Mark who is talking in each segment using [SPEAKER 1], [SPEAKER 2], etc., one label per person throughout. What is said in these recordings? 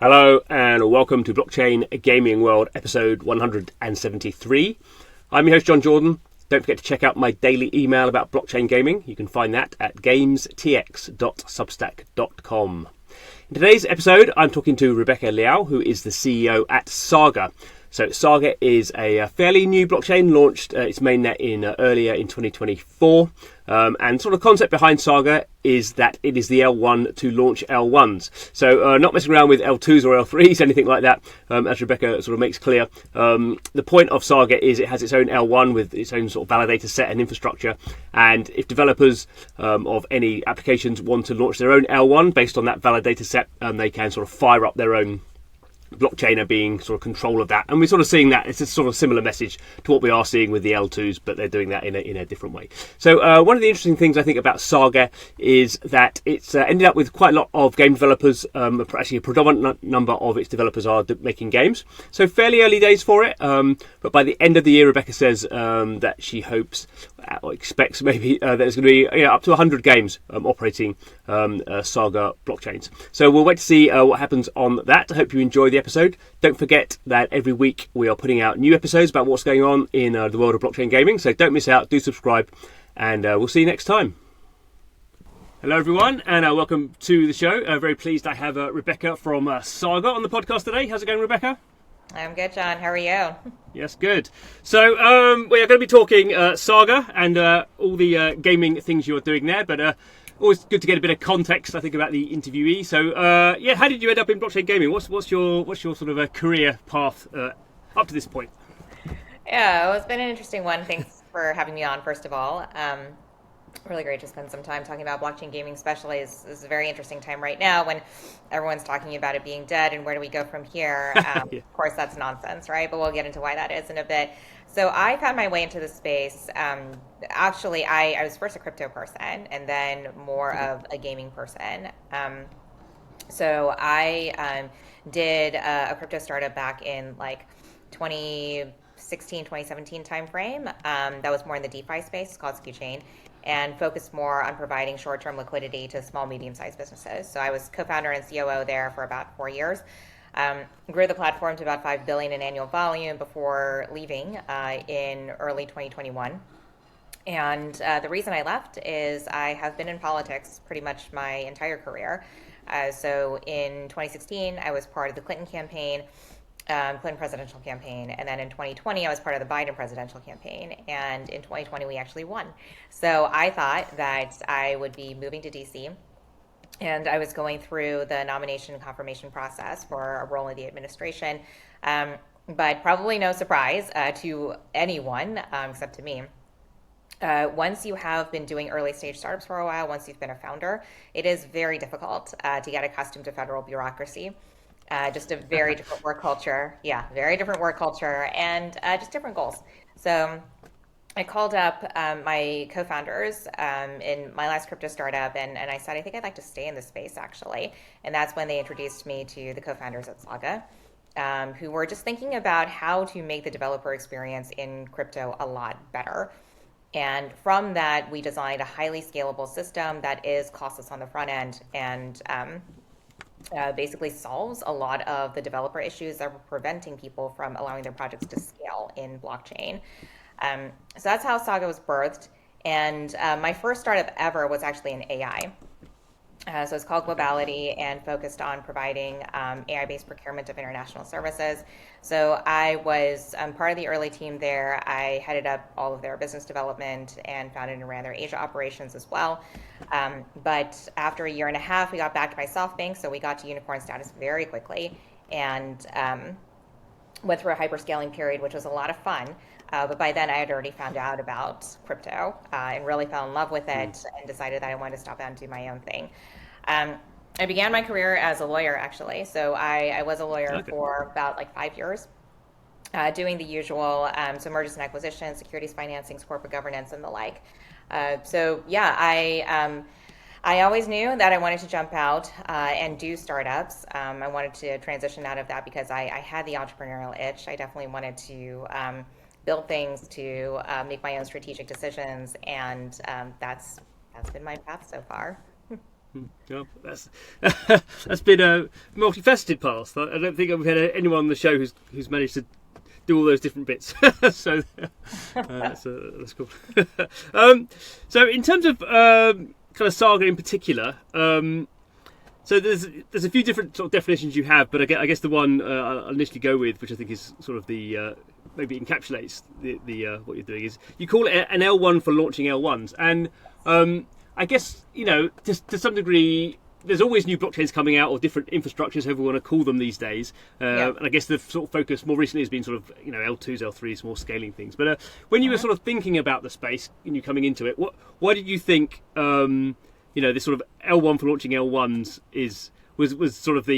[SPEAKER 1] Hello and welcome to Blockchain Gaming World episode 173. I'm your host John Jordan. Don't forget to check out my daily email about blockchain gaming. You can find that at gamestx.substack.com. In today's episode, I'm talking to Rebecca Liao, who is the CEO at Saga. So Saga is a fairly new blockchain, launched its mainnet earlier in 2024. And sort of concept behind Saga is that it is the L1 to launch L1s. So not messing around with L2s or L3s, anything like that, as Rebecca sort of makes clear. The point of Saga is it has its own L1 with its own sort of validator set and infrastructure. And if developers of any applications want to launch their own L1 based on that validator set, they can sort of fire up their own blockchainer being sort of control of that, and we're sort of seeing that it's a sort of similar message to what we are seeing with the L2s, but they're doing that in a different way. So one of the interesting things I think about Saga is that it's ended up with quite a lot of game developers. Actually, a predominant number of its developers are making games, so fairly early days for it, but by the end of the year, Rebecca says that she hopes or expects maybe that there's going to be up to 100 games operating Saga blockchains. So we'll wait to see what happens on that. I hope you enjoy the episode. Don't forget that every week we are putting out new episodes about what's going on in the world of blockchain gaming. So don't miss out. Do subscribe, and we'll see you next time. Hello everyone, and welcome to the show. Very pleased I have Rebecca from Saga on the podcast today. How's it going, Rebecca?
[SPEAKER 2] I'm good, John. How are you?
[SPEAKER 1] Yes, good. So we are going to be talking Saga and all the gaming things you're doing there, but always good to get a bit of context, I think, about the interviewee. So how did you end up in blockchain gaming? What's your sort of a career path up to this point?
[SPEAKER 2] Yeah, well, it's been an interesting one. Thanks for having me on, first of all. Really great to spend some time talking about blockchain gaming, especially. This is a very interesting time right now when everyone's talking about it being dead and where do we go from here.
[SPEAKER 1] Yeah.
[SPEAKER 2] Of course, that's nonsense, right? But we'll get into why that is in a bit. So I found my way into the space. Actually, I was first a crypto person and then more of a gaming person. So I did a crypto startup back in like 2016, 2017 timeframe. That was more in the DeFi space. It's called Chain, and focused more on providing short-term liquidity to small, medium-sized businesses. So I was co-founder and COO there for about 4 years. Grew the platform to about $5 billion in annual volume before leaving in early 2021. And the reason I left is I have been in politics pretty much my entire career. So in 2016, I was part of the Clinton campaign, Clinton presidential campaign, and then in 2020 I was part of the Biden presidential campaign, and in 2020 we actually won. So I thought that I would be moving to DC, and I was going through the nomination and confirmation process for a role in the administration, but probably no surprise to anyone except to me. Once you have been doing early stage startups for a while, once you've been a founder, it is very difficult to get accustomed to federal bureaucracy. Just a very different work culture. Yeah, very different work culture, and just different goals. So I called up my co-founders in my last crypto startup, and I said, I think I'd like to stay in this space, actually. And that's when they introduced me to the co-founders at Saga, who were just thinking about how to make the developer experience in crypto a lot better. And from that, we designed a highly scalable system that is costless on the front end and basically solves a lot of the developer issues that were preventing people from allowing their projects to scale in blockchain. So that's how Saga was birthed. And my first startup ever was actually in AI. So it's called Globality and focused on providing AI-based procurement of international services. So I was part of the early team there. I headed up all of their business development and founded and ran their Asia operations as well. But after a year and a half, we got backed by SoftBank, so we got to unicorn status very quickly and went through a hyperscaling period, which was a lot of fun. But by then, I had already found out about crypto and really fell in love with it and decided that I wanted to stop out and do my own thing. I began my career as a lawyer, actually. So I was a lawyer for about like 5 years, doing the usual, so mergers and acquisitions, securities financings, corporate governance, and the like. So yeah, I always knew that I wanted to jump out and do startups. I wanted to transition out of that because I had the entrepreneurial itch. I definitely wanted to build things, to make my own strategic decisions, and that's been my path so far.
[SPEAKER 1] Yeah, that's been a multifaceted path. I don't think we've had anyone on the show who's managed to do all those different bits. So that's cool. So in terms of kind of Saga in particular, so there's a few different sort of definitions you have, but I guess the one I'll initially go with, which I think is sort of the maybe encapsulates the what you're doing, is you call it an L1 for launching L1s, and I guess, to some degree, there's always new blockchains coming out, or different infrastructures, however we want to call them these days. And I guess the sort of focus more recently has been sort of, L2s, L3s, more scaling things. But when you were sort of thinking about the space and you coming into it, why did you think, this sort of L1 for launching L1s was sort of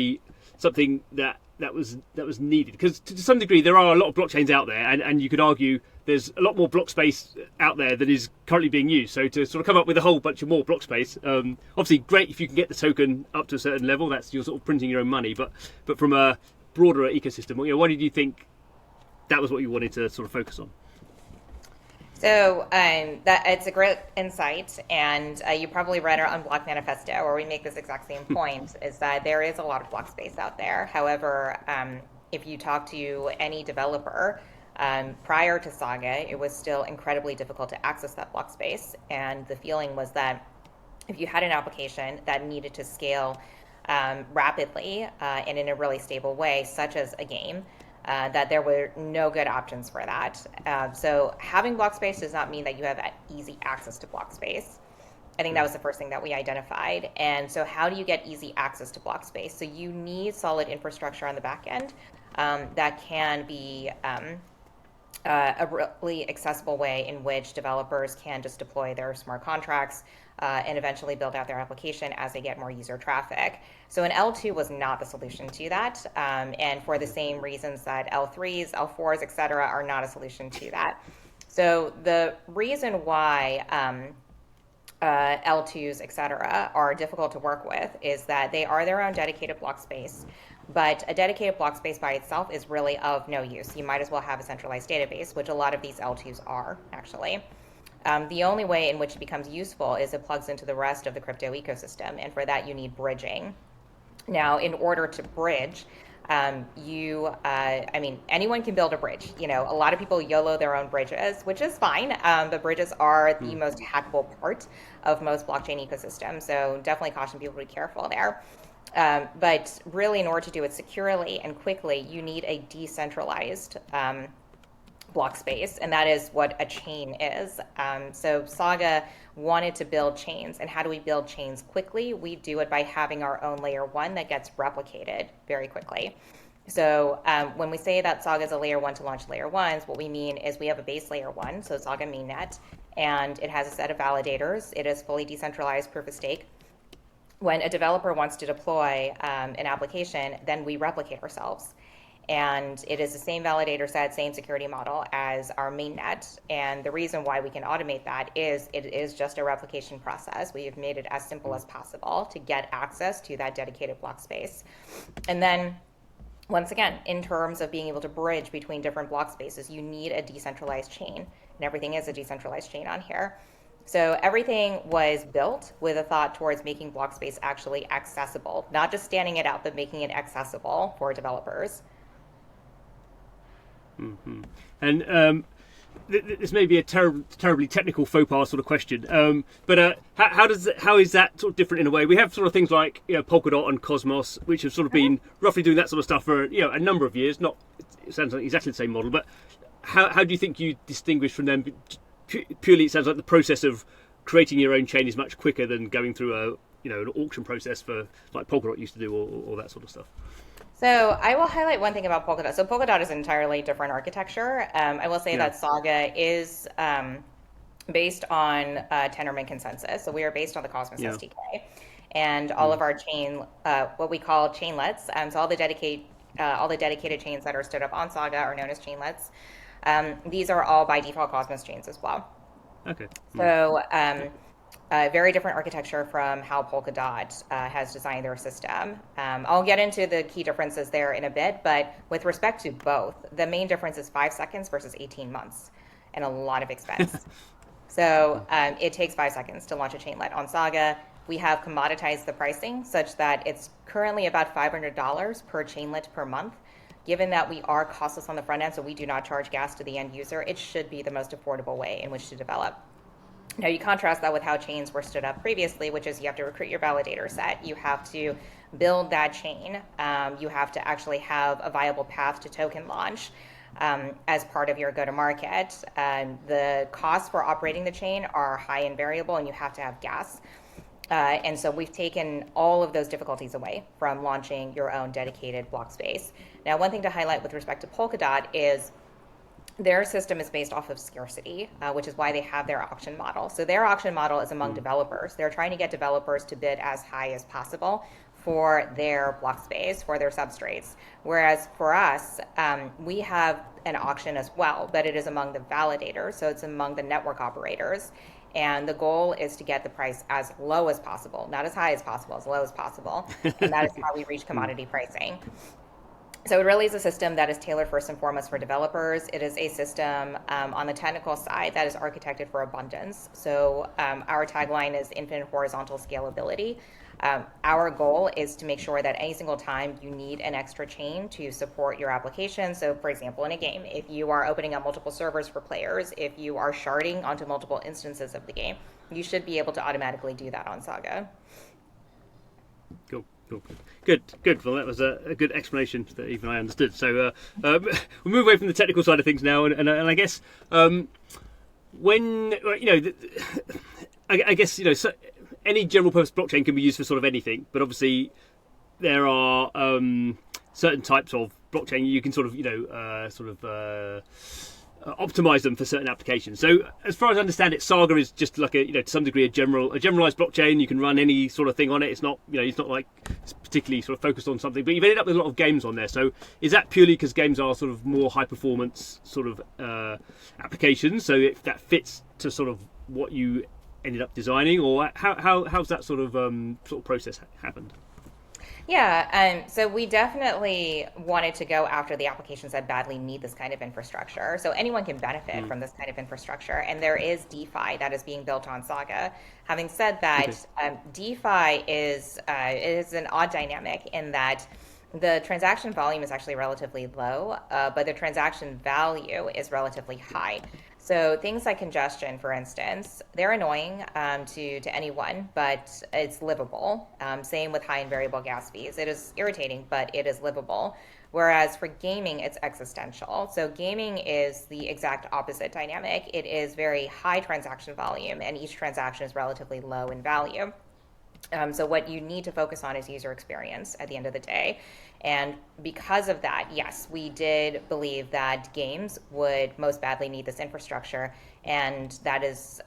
[SPEAKER 1] something that was needed? Because to some degree, there are a lot of blockchains out there, and you could argue there's a lot more block space out there than is currently being used. So to sort of come up with a whole bunch of more block space, obviously great if you can get the token up to a certain level. That's, you're sort of printing your own money. But from a broader ecosystem, why did you think that was what you wanted to sort of focus on?
[SPEAKER 2] So that it's a great insight, and you probably read our Unblock manifesto, where we make this exact same point, is that there is a lot of block space out there. However, if you talk to any developer, prior to Saga, it was still incredibly difficult to access that block space. And the feeling was that if you had an application that needed to scale rapidly and in a really stable way, such as a game, that there were no good options for that. So having block space does not mean that you have easy access to block space. I think that was the first thing that we identified. And so how do you get easy access to block space? So you need solid infrastructure on the back end that can be a really accessible way in which developers can just deploy their smart contracts and eventually build out their application as they get more user traffic. So an L2 was not the solution to that, and for the same reasons that L3s, L4s, et cetera, are not a solution to that. So the reason why L2s, et cetera, are difficult to work with is that they are their own dedicated block space. But a dedicated block space by itself is really of no use. You might as well have a centralized database, which a lot of these L2s are, actually. The only way in which it becomes useful is it plugs into the rest of the crypto ecosystem, and for that you need bridging. Now, in order to bridge, anyone can build a bridge. A lot of people YOLO their own bridges, which is fine. But bridges are the most hackable part of most blockchain ecosystems, so definitely caution people to be careful there. But really, in order to do it securely and quickly, you need a decentralized block space, and that is what a chain is. So Saga wanted to build chains. And how do we build chains quickly? We do it by having our own layer 1 that gets replicated very quickly. So when we say that Saga is a layer 1 to launch layer 1s, what we mean is we have a base layer 1, so Saga mainnet, and it has a set of validators. It is fully decentralized proof of stake. When a developer wants to deploy an application, then we replicate ourselves. And it is the same validator set, same security model as our mainnet. And the reason why we can automate that is it is just a replication process. We have made it as simple as possible to get access to that dedicated block space. And then, once again, in terms of being able to bridge between different block spaces, you need a decentralized chain. And everything is a decentralized chain on here. So everything was built with a thought towards making block space actually accessible, not just standing it out, but making it accessible for developers.
[SPEAKER 1] Mm-hmm. And this may be a terribly technical faux pas sort of question, but how is that sort of different in a way? We have sort of things like Polkadot and Cosmos, which have sort of been roughly doing that sort of stuff for a number of years. Not, it sounds like exactly the same model, but how do you think you distinguish from them? Purely, it sounds like the process of creating your own chain is much quicker than going through an auction process for like Polkadot used to do, or that sort of stuff.
[SPEAKER 2] So I will highlight one thing about Polkadot. So Polkadot is an entirely different architecture. I will say that Saga is based on Tendermint consensus. So we are based on the Cosmos SDK, and all of our chain, what we call chainlets. So all the dedicated chains that are stood up on Saga are known as chainlets. These are all by default Cosmos chains as well.
[SPEAKER 1] Okay.
[SPEAKER 2] So very different architecture from how Polkadot has designed their system. I'll get into the key differences there in a bit, but with respect to both, the main difference is 5 seconds versus 18 months and a lot of expense. So it takes 5 seconds to launch a chainlet on Saga. We have commoditized the pricing such that it's currently about $500 per chainlet per month. Given that we are costless on the front end, so we do not charge gas to the end user, it should be the most affordable way in which to develop. Now, you contrast that with how chains were stood up previously, which is you have to recruit your validator set. You have to build that chain. You have to actually have a viable path to token launch as part of your go-to-market. The costs for operating the chain are high and variable, and you have to have gas. And so we've taken all of those difficulties away from launching your own dedicated block space. Now, one thing to highlight with respect to Polkadot is their system is based off of scarcity, which is why they have their auction model. So their auction model is among developers. They're trying to get developers to bid as high as possible for their block space, for their substrates. Whereas for us, we have an auction as well, but it is among the validators. So it's among the network operators. And the goal is to get the price as low as possible, not as high as possible, as low as possible. And that is how we reach commodity pricing. So it really is a system that is tailored first and foremost for developers. It is a system on the technical side that is architected for abundance. So our tagline is infinite horizontal scalability. Our goal is to make sure that any single time you need an extra chain to support your application. So for example, in a game, if you are opening up multiple servers for players, if you are sharding onto multiple instances of the game, you should be able to automatically do that on Saga.
[SPEAKER 1] Cool. Good. Well, that was a good explanation that even I understood. So we'll move away from the technical side of things now, and I guess when I guess so any general purpose blockchain can be used for sort of anything, but obviously there are certain types of blockchain you can sort of optimize them for certain applications. So as far as I understand it, Saga is just like to some degree a generalized blockchain. You can run any sort of thing on it. It's not it's not like it's particularly sort of focused on something, but you've ended up with a lot of games on there. So is that purely because games are sort of more high performance sort of applications, so if that fits to sort of what you ended up designing, or how's that sort of process happened?
[SPEAKER 2] Yeah, so we definitely wanted to go after the applications that badly need this kind of infrastructure. So anyone can benefit from this kind of infrastructure, and there is DeFi that is being built on Saga. Having said that, DeFi is an odd dynamic in that the transaction volume is actually relatively low, but the transaction value is relatively high. So things like congestion, for instance, they're annoying to anyone, but it's livable. Same with high and variable gas fees. It is irritating, but it is livable. Whereas for gaming, it's existential. So gaming is the exact opposite dynamic. It is very high transaction volume, and each transaction is relatively low in value. So what you need to focus on is user experience at the end of the day. And because of that, yes, we did believe that games would most badly need this infrastructure. And that is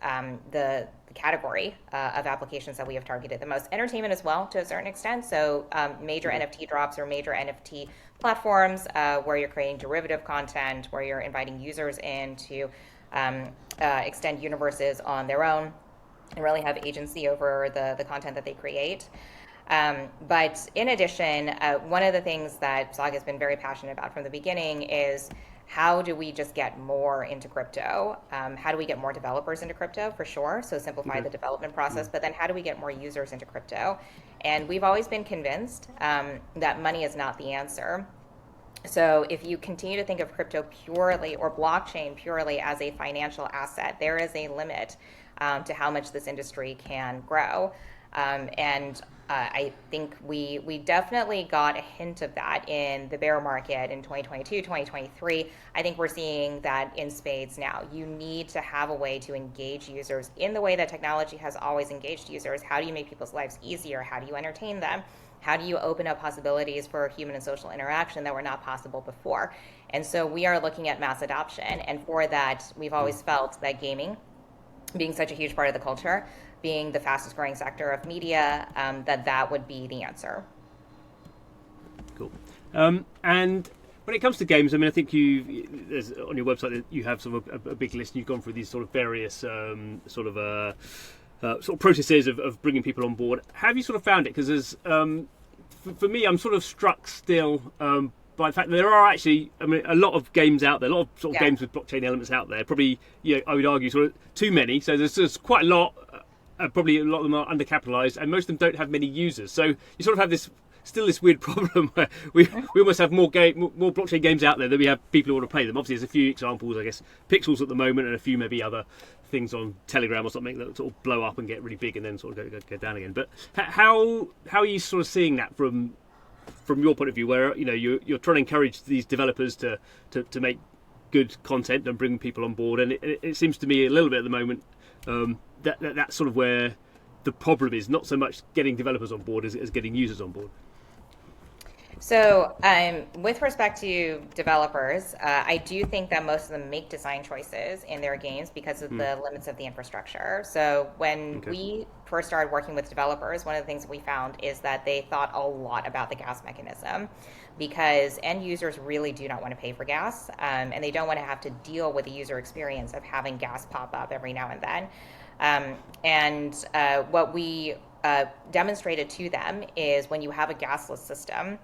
[SPEAKER 2] the category of applications that we have targeted the most. Entertainment as well, to a certain extent. So major NFT drops or major NFT platforms where you're creating derivative content, where you're inviting users in to extend universes on their own and really have agency over the content that they create. But in addition, one of the things that Saga has been very passionate about from the beginning is how do we just get more into crypto? How do we get more developers into crypto, for sure? So simplify the development process, but then how do we get more users into crypto? And we've always been convinced that money is not the answer. So if you continue to think of crypto purely or blockchain purely as a financial asset, there is a limit to how much this industry can grow. And I think we definitely got a hint of that in the bear market in 2022, 2023. I think we're seeing that in spades now. You need to have a way to engage users in the way that technology has always engaged users. How do you make people's lives easier? How do you entertain them? How do you open up possibilities for human and social interaction that were not possible before? And so we are looking at mass adoption. And for that, we've always felt that gaming, being such a huge part of the culture, being the fastest growing sector of media, that would be the answer.
[SPEAKER 1] Cool. And when it comes to games, I mean, I think there's on your website you have sort of a big list. You've gone through these sort of various sort of processes of bringing people on board. How have you sort of found it? Because there's, for me, I'm sort of struck still by the fact that there are actually, I mean, a lot of games out there, a lot of sort of games with blockchain elements out there. Probably, I would argue, sort of too many. So there's quite a lot probably a lot of them are undercapitalized, and most of them don't have many users. So you sort of have this weird problem where we almost have more blockchain games out there than we have people who want to play them. Obviously, there's a few examples, I guess, Pixels at the moment, and a few maybe other things on Telegram or something that sort of blow up and get really big and then sort of go down again. But how are you sort of seeing that from your point of view, where you're trying to encourage these developers to make good content and bring people on board, and it seems to me a little bit at the moment that's sort of where the problem is, not so much getting developers on board as getting users on board.
[SPEAKER 2] So, with respect to developers, I do think that most of them make design choices in their games because of the limits of the infrastructure. So, when we first started working with developers, one of the things we found is that they thought a lot about the gas mechanism, because end users really do not want to pay for gas, and they don't want to have to deal with the user experience of having gas pop up every now and then. What we demonstrated to them is when you have a gasless system,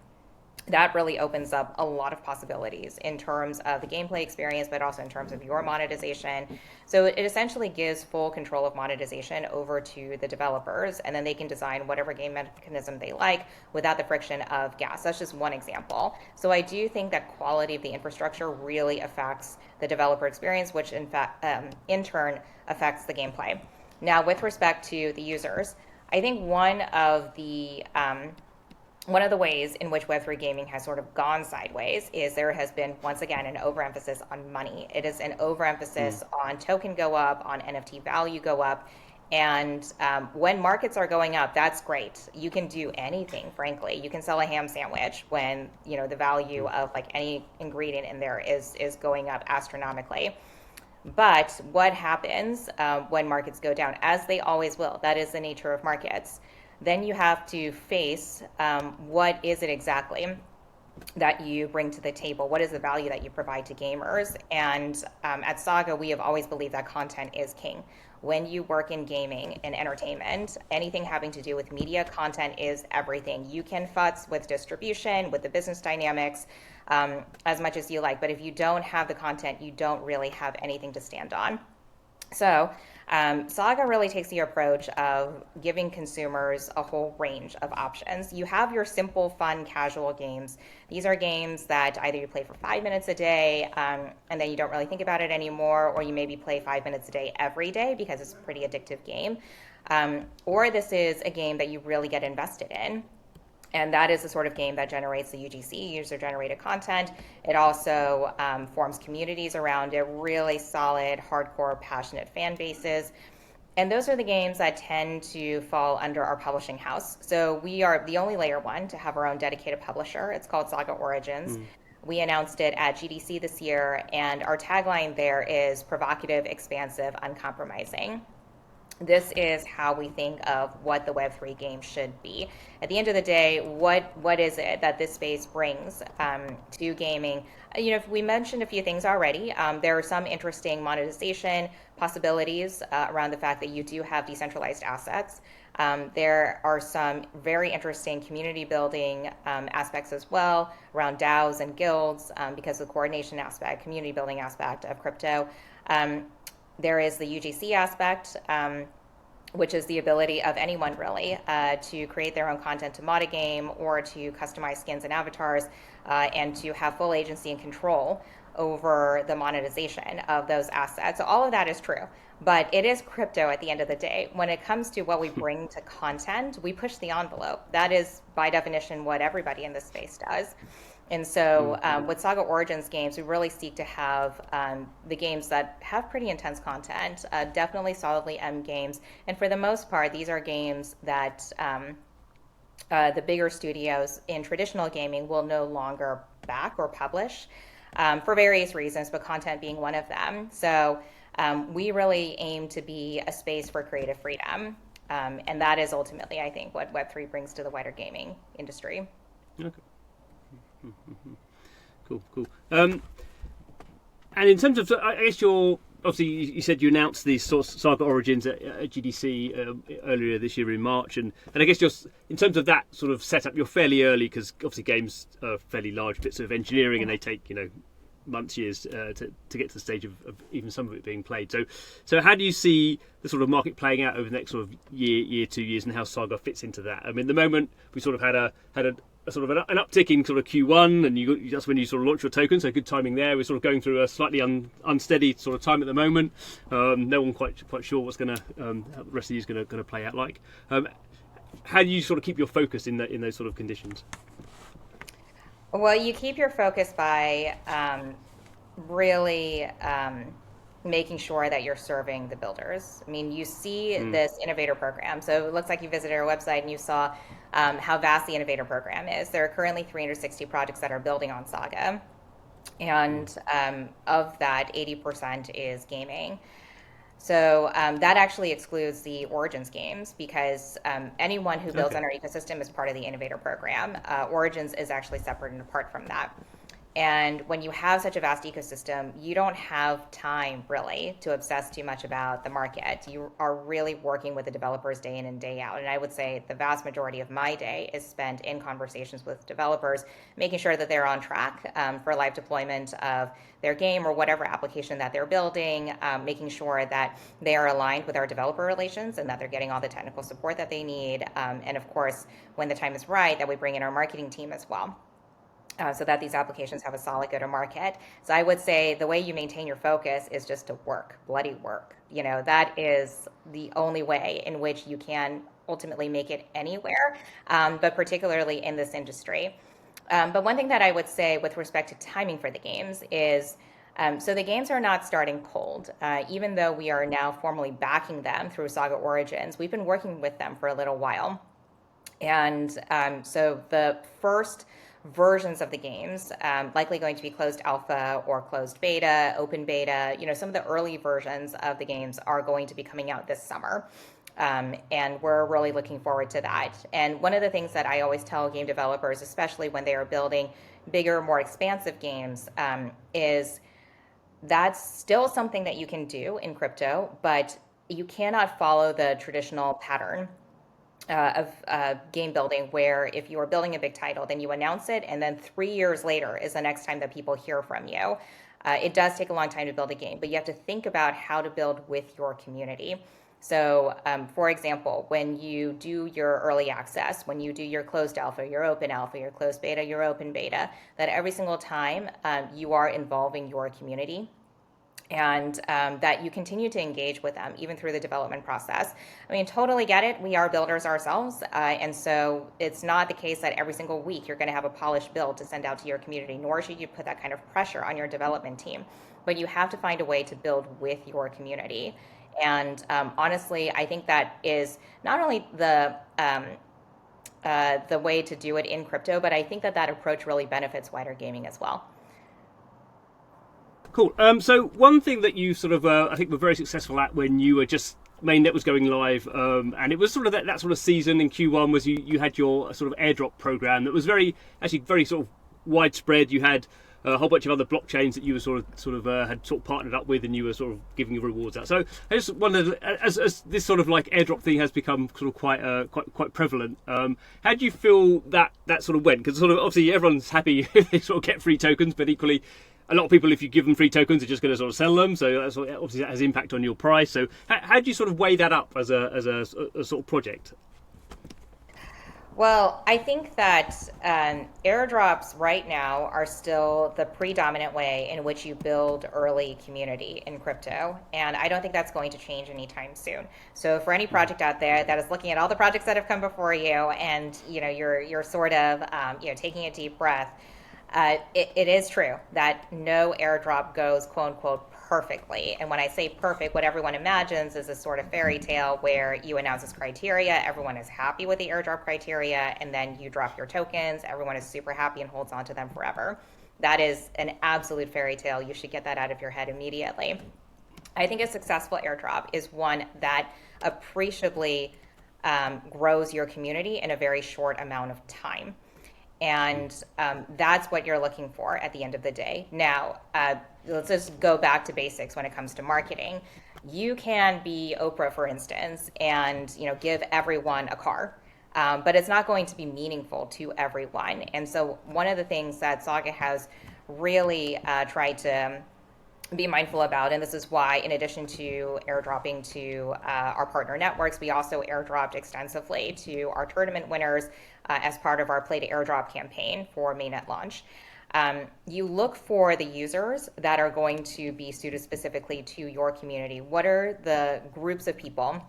[SPEAKER 2] that really opens up a lot of possibilities in terms of the gameplay experience, but also in terms of your monetization. So it essentially gives full control of monetization over to the developers, and then they can design whatever game mechanism they like without the friction of gas. That's just one example. So I do think that quality of the infrastructure really affects the developer experience, which in fact, in turn affects the gameplay. Now, with respect to the users, I think one of the ways in which Web3 gaming has sort of gone sideways is there has been, once again, an overemphasis on money. It is an overemphasis on token go up, on NFT value go up. And when markets are going up, that's great. You can do anything, frankly. You can sell a ham sandwich when the value of like any ingredient in there is going up astronomically. But what happens when markets go down, as they always will? That is the nature of markets. Then you have to face what is it exactly that you bring to the table? What is the value that you provide to gamers? And at Saga, we have always believed that content is king. When you work in gaming and entertainment, anything having to do with media, content is everything. You can futz with distribution, with the business dynamics, as much as you like. But if you don't have the content, you don't really have anything to stand on. So Saga really takes the approach of giving consumers a whole range of options. You have your simple, fun, casual games. These are games that either you play for 5 minutes a day and then you don't really think about it anymore, or you maybe play 5 minutes a day every day because it's a pretty addictive game. Or this is a game that you really get invested in. And that is the sort of game that generates the UGC, user-generated content. It also forms communities around it, really solid, hardcore, passionate fan bases. And those are the games that tend to fall under our publishing house. So we are the only layer one to have our own dedicated publisher. It's called Saga Origins. We announced it at GDC this year, and our tagline there is provocative, expansive, uncompromising. This is how we think of what the Web3 game should be. At the end of the day, what is it that this space brings to gaming? We mentioned a few things already. There are some interesting monetization possibilities around the fact that you do have decentralized assets. There are some very interesting community building aspects as well around DAOs and guilds because of the coordination aspect, community building aspect of crypto. There is the UGC aspect, which is the ability of anyone really to create their own content to mod a game or to customize skins and avatars and to have full agency and control over the monetization of those assets. So all of that is true, but it is crypto at the end of the day. When it comes to what we bring to content, we push the envelope. That is by definition what everybody in this space does. And so with Saga Origins games, we really seek to have the games that have pretty intense content, definitely solidly M games. And for the most part, these are games that the bigger studios in traditional gaming will no longer back or publish for various reasons, but content being one of them. So we really aim to be a space for creative freedom. And that is ultimately, I think, what Web3 brings to the wider gaming industry.
[SPEAKER 1] Okay. Cool. And in terms of, I guess obviously you said you announced these sort of Saga Origins at GDC earlier this year in March, and I guess in terms of that sort of setup, you're fairly early because obviously games are fairly large bits of engineering and they take months, years to get to the stage of even some of it being played. So how do you see the sort of market playing out over the next sort of year, 2 years, and how Saga fits into that? I mean, at the moment we sort of had a sort of an uptick in sort of Q1, and that's when you sort of launch your token, so good timing there. We're sort of going through a slightly unsteady sort of time at the moment. No one quite sure what's going to how the rest of the year's going to play out like. How do you sort of keep your focus in those sort of conditions?
[SPEAKER 2] Well, you keep your focus by really making sure that you're serving the builders. I mean, you see this innovator program. So it looks like you visited our website and you saw how vast the innovator program is. There are currently 360 projects that are building on Saga. And of that, 80% is gaming. So that actually excludes the Origins games, because anyone who builds on our ecosystem is part of the innovator program. Origins is actually separate and apart from that. And when you have such a vast ecosystem, you don't have time really to obsess too much about the market. You are really working with the developers day in and day out. And I would say the vast majority of my day is spent in conversations with developers, making sure that they're on track for live deployment of their game or whatever application that they're building, making sure that they are aligned with our developer relations and that they're getting all the technical support that they need. And of course, when the time is right, that we bring in our marketing team as well. So that these applications have a solid go-to-market. So I would say the way you maintain your focus is just to work, bloody work. You know, that is the only way in which you can ultimately make it anywhere, but particularly in this industry. But one thing that I would say with respect to timing for the games is, so the games are not starting cold. Even though we are now formally backing them through Saga Origins, we've been working with them for a little while. And so the first versions of the games, likely going to be closed alpha or closed beta, open beta. You know, some of the early versions of the games are going to be coming out this summer. And we're really looking forward to that. And one of the things that I always tell game developers, especially when they are building bigger, more expansive games, is that's still something that you can do in crypto, but you cannot follow the traditional pattern of game building, where if you are building a big title, then you announce it, and then 3 years later is the next time that people hear from you. It does take a long time to build a game, but you have to think about how to build with your community. So, for example, when you do your early access, when you do your closed alpha, your open alpha, your closed beta, your open beta, that every single time you are involving your community, and that you continue to engage with them even through the development process. I mean, totally get it. We are builders ourselves. And so it's not the case that every single week you're going to have a polished build to send out to your community, nor should you put that kind of pressure on your development team. But you have to find a way to build with your community. And honestly, I think that is not only the way to do it in crypto, but I think that that approach really benefits wider gaming as well.
[SPEAKER 1] Cool. So one thing that you sort of, I think, were very successful at when you were just mainnet was going live, and it was sort of that sort of season in Q1, was you had your sort of airdrop program that was very sort of widespread. You had a whole bunch of other blockchains that you were sort of had sort of partnered up with, and you were sort of giving your rewards out. So I just wondered, as this sort of like airdrop thing has become sort of quite prevalent, how do you feel that sort of went? Because sort of obviously everyone's happy if they sort of get free tokens, but equally, a lot of people, if you give them free tokens, are just going to sort of sell them. So that's obviously that has impact on your price. So how do you sort of weigh that up as a sort of project?
[SPEAKER 2] Well, I think that airdrops right now are still the predominant way in which you build early community in crypto, and I don't think that's going to change anytime soon. So for any project out there that is looking at all the projects that have come before you, and you're sort of taking a deep breath, it is true that no airdrop goes quote unquote perfectly. And when I say perfect, what everyone imagines is a sort of fairy tale where you announce this criteria, everyone is happy with the airdrop criteria, and then you drop your tokens, everyone is super happy and holds on to them forever. That is an absolute fairy tale. You should get that out of your head immediately. I think a successful airdrop is one that appreciably grows your community in a very short amount of time. And that's what you're looking for at the end of the day. Now, let's just go back to basics when it comes to marketing. You can be Oprah, for instance, and give everyone a car, but it's not going to be meaningful to everyone. And so one of the things that Saga has really tried to be mindful about. And this is why, in addition to airdropping to our partner networks, we also airdropped extensively to our tournament winners as part of our Play to Airdrop campaign for mainnet launch. You look for the users that are going to be suited specifically to your community. What are the groups of people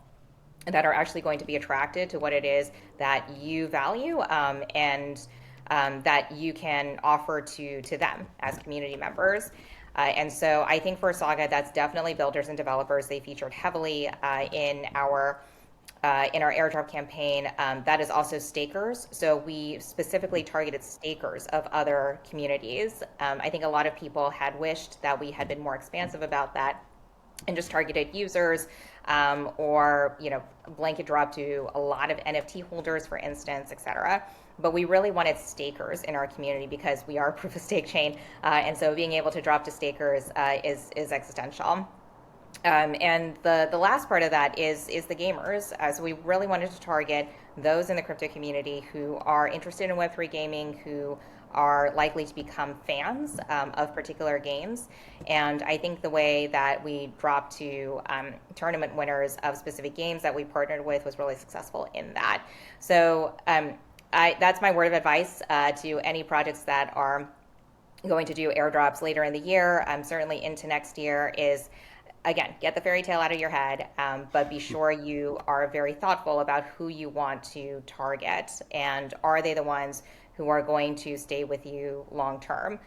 [SPEAKER 2] that are actually going to be attracted to what it is that you value, and that you can offer to them as community members. And so I think for Saga, that's definitely builders and developers. They featured heavily in our airdrop campaign. That is also stakers. So we specifically targeted stakers of other communities. I think a lot of people had wished that we had been more expansive about that and just targeted users, or blanket drop to a lot of NFT holders, for instance, et cetera. But we really wanted stakers in our community because we are a proof of stake chain, and so being able to drop to stakers is existential. And the last part of that is the gamers. So we really wanted to target those in the crypto community who are interested in Web3 gaming, who are likely to become fans of particular games. And I think the way that we dropped to tournament winners of specific games that we partnered with was really successful in that. So that's my word of advice to any projects that are going to do airdrops later in the year, certainly into next year, is again, get the fairy tale out of your head, but be sure you are very thoughtful about who you want to target, and are they the ones who are going to stay with you long term.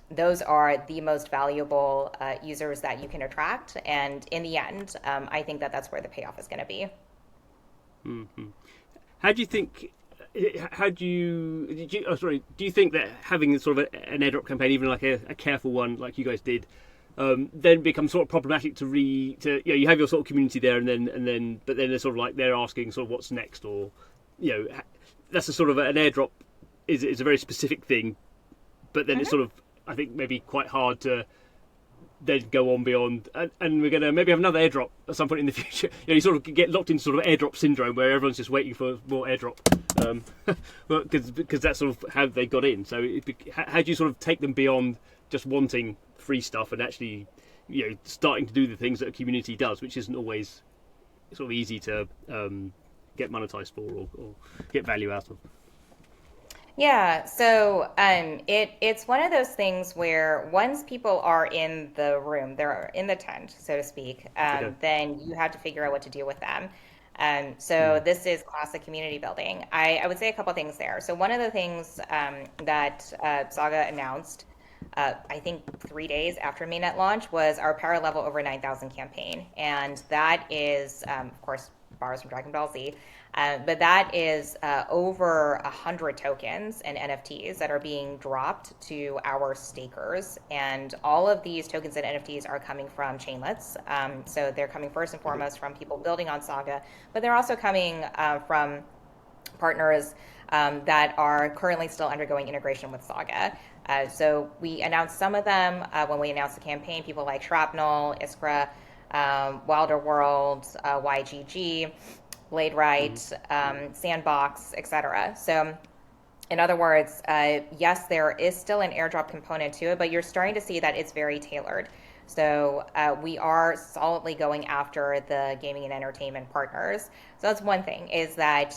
[SPEAKER 2] Those are the most valuable users that you can attract, and in the end, I think that that's where the payoff is going to be.
[SPEAKER 1] Mm-hmm. How do you think? Do you think that having sort of an airdrop campaign, even like a careful one like you guys did, then becomes sort of problematic to you have your sort of community there, but then they're sort of like they're asking sort of what's next, or that's a sort of an airdrop is a very specific thing, but then it's sort of, I think, maybe quite hard to then go on beyond, and we're going to maybe have another airdrop at some point in the future. You sort of get locked into sort of airdrop syndrome where everyone's just waiting for more airdrop, because that's sort of how they got in. So how do you sort of take them beyond just wanting free stuff and actually starting to do the things that a community does, which isn't always sort of easy to get monetized for or get value out of?
[SPEAKER 2] Yeah, so it's one of those things where once people are in the room, they're in the tent, so to speak,
[SPEAKER 1] Okay.
[SPEAKER 2] then you have to figure out what to do with them. So this is classic community building. I would say a couple things there. So one of the things that Saga announced, I think 3 days after mainnet launch, was our Power Level over 9,000 campaign. And that is, of course, borrows from Dragon Ball Z. But that is over 100 tokens and NFTs that are being dropped to our stakers. And all of these tokens and NFTs are coming from chainlets. So they're coming first and foremost from people building on Saga, but they're also coming from partners that are currently still undergoing integration with Saga. So we announced some of them when we announced the campaign, people like Shrapnel, Iskra, Wilder World, YGG, Blade Right, Sandbox, etc. So in other words, yes, there is still an airdrop component to it, but you're starting to see that it's very tailored. So we are solidly going after the gaming and entertainment partners. So that's one thing, is that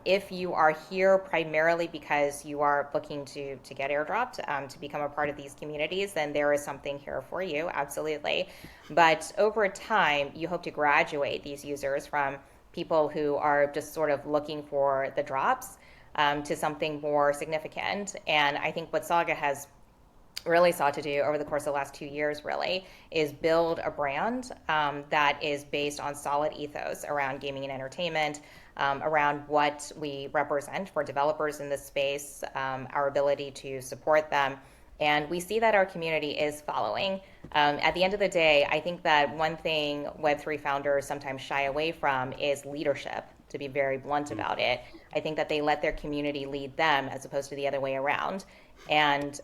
[SPEAKER 2] if you are here primarily because you are looking to get airdropped, to become a part of these communities, then there is something here for you, absolutely. But over time, you hope to graduate these users from people who are just sort of looking for the drops to something more significant. And I think what Saga has really sought to do over the course of the last 2 years really is build a brand that is based on solid ethos around gaming and entertainment, around what we represent for developers in this space, our ability to support them. And we see that our community is following. At the end of the day, I think that one thing Web3 founders sometimes shy away from is leadership, to be very blunt about it. I think that they let their community lead them as opposed to the other way around. And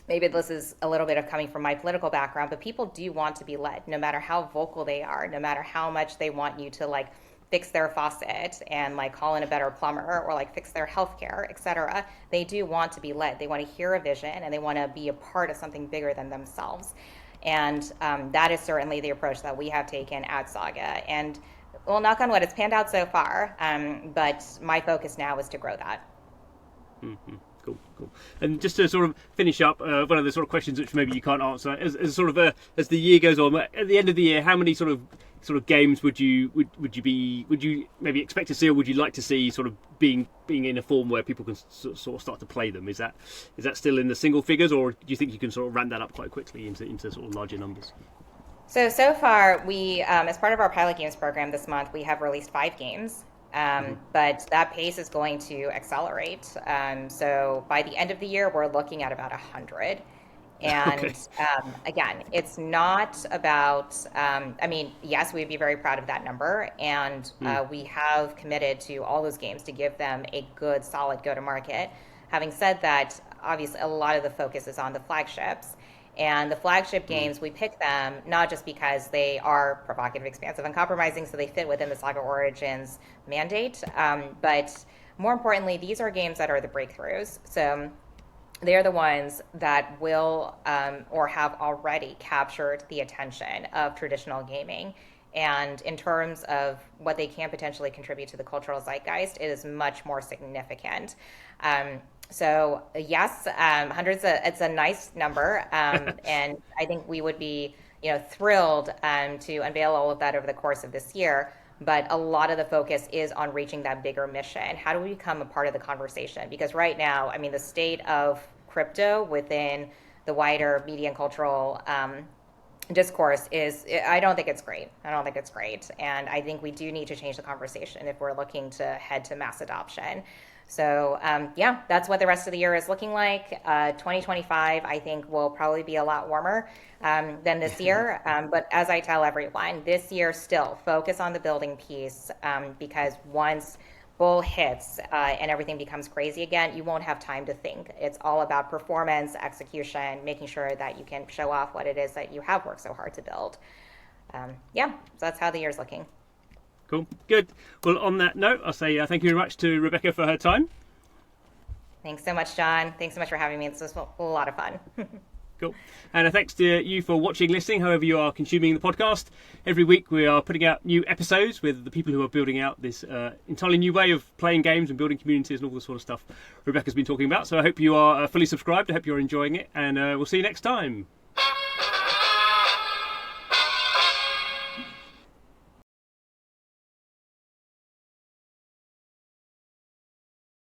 [SPEAKER 2] maybe this is a little bit of coming from my political background, but people do want to be led, no matter how vocal they are, no matter how much they want you to like fix their faucet and like call in a better plumber or like fix their healthcare, etc. They do want to be led. They want to hear a vision and they want to be a part of something bigger than themselves. And that is certainly the approach that we have taken at Saga. And well, knock on wood, it's panned out so far. But my focus now is to grow that.
[SPEAKER 1] Mm-hmm. Cool. And just to sort of finish up, one of the sort of questions which maybe you can't answer, as sort of as the year goes on, at the end of the year, how many sort of games would you maybe expect to see, or would you like to see sort of being in a form where people can sort of start to play them? Is that still in the single figures, or do you think you can sort of ramp that up quite quickly into sort of larger numbers?
[SPEAKER 2] So far, we, as part of our pilot games program this month, we have released 5 games. But that pace is going to accelerate. So by the end of the year, we're looking at about 100. And
[SPEAKER 1] Okay.
[SPEAKER 2] again, it's not about, I mean, yes, we'd be very proud of that number. And we have committed to all those games to give them a good, solid go-to-market. Having said that, obviously, a lot of the focus is on the flagships. And the flagship games, we pick them not just because they are provocative, expansive, and compromising, so they fit within the Saga Origins mandate, but more importantly, these are games that are the breakthroughs. So they're the ones that will or have already captured the attention of traditional gaming. And in terms of what they can potentially contribute to the cultural zeitgeist, it is much more significant. So yes, hundreds. It's a nice number, and I think we would be, thrilled to unveil all of that over the course of this year. But a lot of the focus is on reaching that bigger mission. How do we become a part of the conversation? Because right now, I mean, the state of crypto within the wider media and cultural discourse is, I don't think it's great. And I think we do need to change the conversation if we're looking to head to mass adoption. So yeah, that's what the rest of the year is looking like. 2025, I think, will probably be a lot warmer than this year. But as I tell everyone, this year still focus on the building piece, because once bull hits and everything becomes crazy again, you won't have time to think. It's all about performance, execution, making sure that you can show off what it is that you have worked so hard to build. Yeah, so that's how the year's looking.
[SPEAKER 1] Cool. Good. Well, on that note, I'll say thank you very much to Rebecca for her time.
[SPEAKER 2] Thanks so much, John. Thanks so much for having me. This was a lot of fun.
[SPEAKER 1] Cool. And thanks to you for watching, listening, however you are consuming the podcast. Every week we are putting out new episodes with the people who are building out this entirely new way of playing games and building communities and all the sort of stuff Rebecca's been talking about. So I hope you are fully subscribed. I hope you're enjoying it, and we'll see you next time.